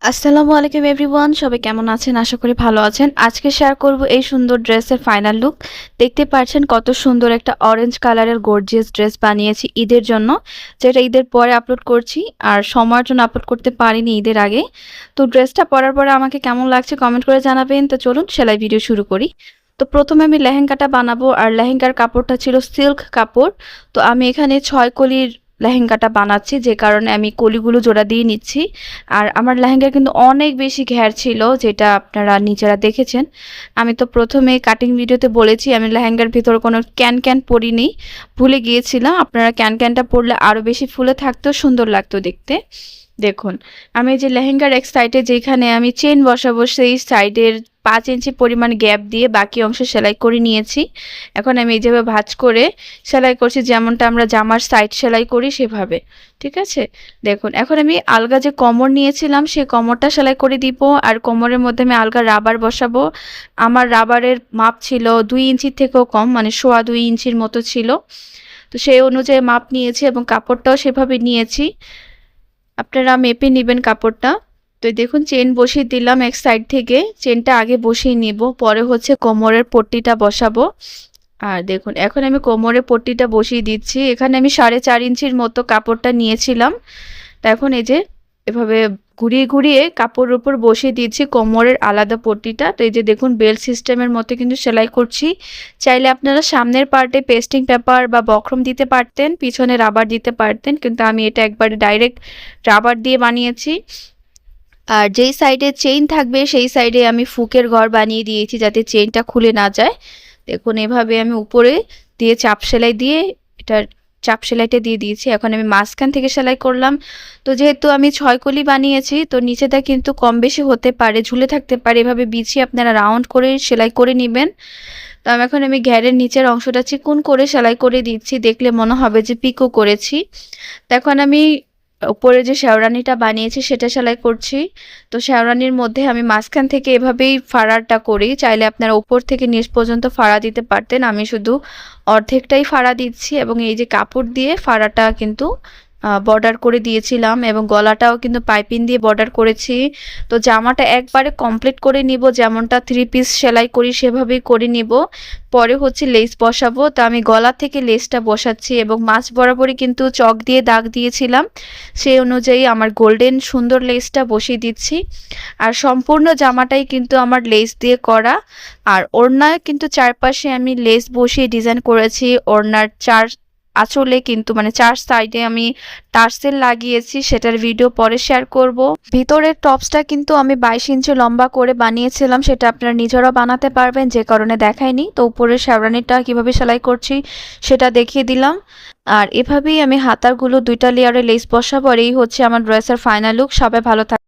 আসসালামু আলাইকুম এভরিওয়ান, সবাই কেমন আছেন? আশা করি ভালো আছেন। আজকে শেয়ার করব এই সুন্দর ড্রেসের ফাইনাল লুক। দেখতে পাচ্ছেন কত সুন্দর একটা অরেঞ্জ কালারের গর্জিয়াস ড্রেস বানিয়েছি ঈদের জন্য, যেটা ঈদের পরে আপলোড করছি আর সময়ের জন্য আপলোড করতে পারিনি ঈদের আগে। তো ড্রেসটা পরার পরে আমাকে কেমন লাগছে কমেন্ট করে জানাবেন। তো চলুন সেলাই ভিডিও শুরু করি। তো প্রথমে আমি লেহেঙ্গাটা বানাবো আর লেহেঙ্গার কাপড়টা ছিল সিল্ক কাপড়। তো আমি এখানে 6 কলির লেহেঙ্গাটা বানাচ্ছি, যে কারণে আমি কলিগুলো জোড়া দিয়ে নিচ্ছি। আর আমার লেহেঙ্গা কিন্তু অনেক বেশি ঘের ছিল, যেটা আপনারা নিজেরা দেখেছেন। আমি তো প্রথমে কাটিং ভিডিওতে বলেছি আমি লেহেঙ্গার ভিতর কোনো ক্যান ক্যান পরিনি, ভুলে গিয়েছিলাম। আপনারা ক্যান ক্যানটা পরলে আরও বেশি ফুলে থাকতো, সুন্দর লাগতো দেখতে। দেখুন, আমি যে লেহেঙ্গার এক সাইডে যেখানে আমি চেন বসাবো সেই সাইডের 5 ইঞ্চি পরিমাণ গ্যাপ দিয়ে বাকি অংশ সেলাই করে নিয়েছি। এখন আমি এই যেভাবে ভাঁজ করে সেলাই করছি, যেমনটা আমরা জামার সাইড সেলাই করি সেভাবে। ঠিক আছে, দেখুন এখন আমি আলগা যে কোমর নিয়েছিলাম সেই কোমরটা সেলাই করে দিব, আর কোমরের মধ্যে আমি আলগা রাবার বসাবো। আমার রাবারের মাপ ছিল 2 ইঞ্চির থেকেও কম, মানে 2.25 ইঞ্চির মতো ছিল। তো সেই অনুযায়ী মাপ নিয়েছি এবং কাপড়টাও সেভাবে নিয়েছি। আপনারা মেপে নেবেন কাপড়টা। তো দেখুন চেন বসিয়ে দিলাম এক সাইড থেকে, চেনটা আগে বসিয়ে নিব, পরে হচ্ছে কোমরের পট্টিটা বসাবো। আর দেখুন এখন আমি কোমরের পট্টিটা বসিয়ে দিচ্ছি। এখানে আমি 4.5 ইঞ্চির মতো কাপড়টা নিয়েছিলাম। তো এখন এই যে এভাবে ঘুরিয়ে ঘুরিয়ে কাপড়ের উপর বসিয়ে দিয়েছি কোমরের আলাদা পট্টিটা। তো এই যে দেখুন বেল্ট সিস্টেমের মতো কিন্তু সেলাই করছি। চাইলে আপনারা সামনের পার্টে পেস্টিং পেপার বা বক্রম দিতে পারতেন, পিছনে রাবার দিতে পারতেন, কিন্তু আমি এটা একবারে ডাইরেক্ট রাবার দিয়ে বানিয়েছি। আর যেই সাইডে চেইন থাকবে সেই সাইডে আমি ফুকের ঘর বানিয়ে দিয়েছি, যাতে চেইনটা খুলে না যায়। দেখুন এভাবে আমি উপরে দিয়ে চাপ সেলাই দিয়ে এটার চাপ সেলাইটা দিয়ে দিয়েছি। এখন আমি মাঝখান থেকে সেলাই করলাম। তো যেহেতু আমি 6 কলি বানিয়েছি, তো নিচেটা কিন্তু কম বেশি হতে পারে, ঝুলে থাকতে পারে। এভাবে বিছিয়ে আপনারা রাউন্ড করে সেলাই করে নেবেন। তো এখন আমি ঘেরের নিচের অংশটা চিকন করে সেলাই করে দিচ্ছি, দেখলে মনে হবে যে পিকো করেছি। তো এখন আমি উপরে যে শেওরানিটা বানিয়েছি সেটা সেলাই করছি। তো শেওরানির মধ্যে আমি মাঝখান থেকে এভাবেই ফাড়াটা করি, চাইলে আপনারা উপর থেকে নিচ পর্যন্ত ফাড়া দিতে পারতেন। আমি শুধু অর্ধেকটাই ফাড়া দিচ্ছি এবং এই যে কাপড় দিয়ে ফাড়াটা কিন্তু বর্ডার করে দিয়েছিলাম, এবং গলাটাও কিন্তু পাইপিং দিয়ে বর্ডার করেছি। তো জামাটা একবারে কমপ্লিট করে নিব, যেমনটা 3 পিস সেলাই করি সেভাবেই করে নিব। পরে হচ্ছে লেস বসাবো। তো আমি গলা থেকে লেসটা বসাচ্ছি এবং মাঝ বরাবরই কিন্তু চক দিয়ে দাগ দিয়েছিলাম, সেই অনুযায়ী আমার গোল্ডেন সুন্দর লেসটা বসিয়ে দিচ্ছি। আর সম্পূর্ণ জামাটাই কিন্তু আমার লেস দিয়ে করা। আর ওড়নায় কিন্তু চারপাশে আমি লেস বসিয়ে ডিজাইন করেছি। ওড়নার আঁচলে কিন্তু মানে 4 সাইডে আমি টার্সেল লাগিয়েছি, সেটার ভিডিও পরে শেয়ার করব। ভিতরের টপসটা কিন্তু আমি 22 ইঞ্চি লম্বা করে বানিয়েছিলাম, সেটা আপনারা নিজেরাও বানাতে পারবেন, যে কারণে দেখাইনি। তো উপরের শেরওয়ানিটা কিভাবে সেলাই করছি সেটা দেখিয়ে দিলাম। আর এভাবেই আমি হাতারগুলো 2টা লেয়ারে লেস বসাবো। আর এই হচ্ছে আমার ড্রেসের ফাইনাল লুক। সবাই ভালো থাকবেন।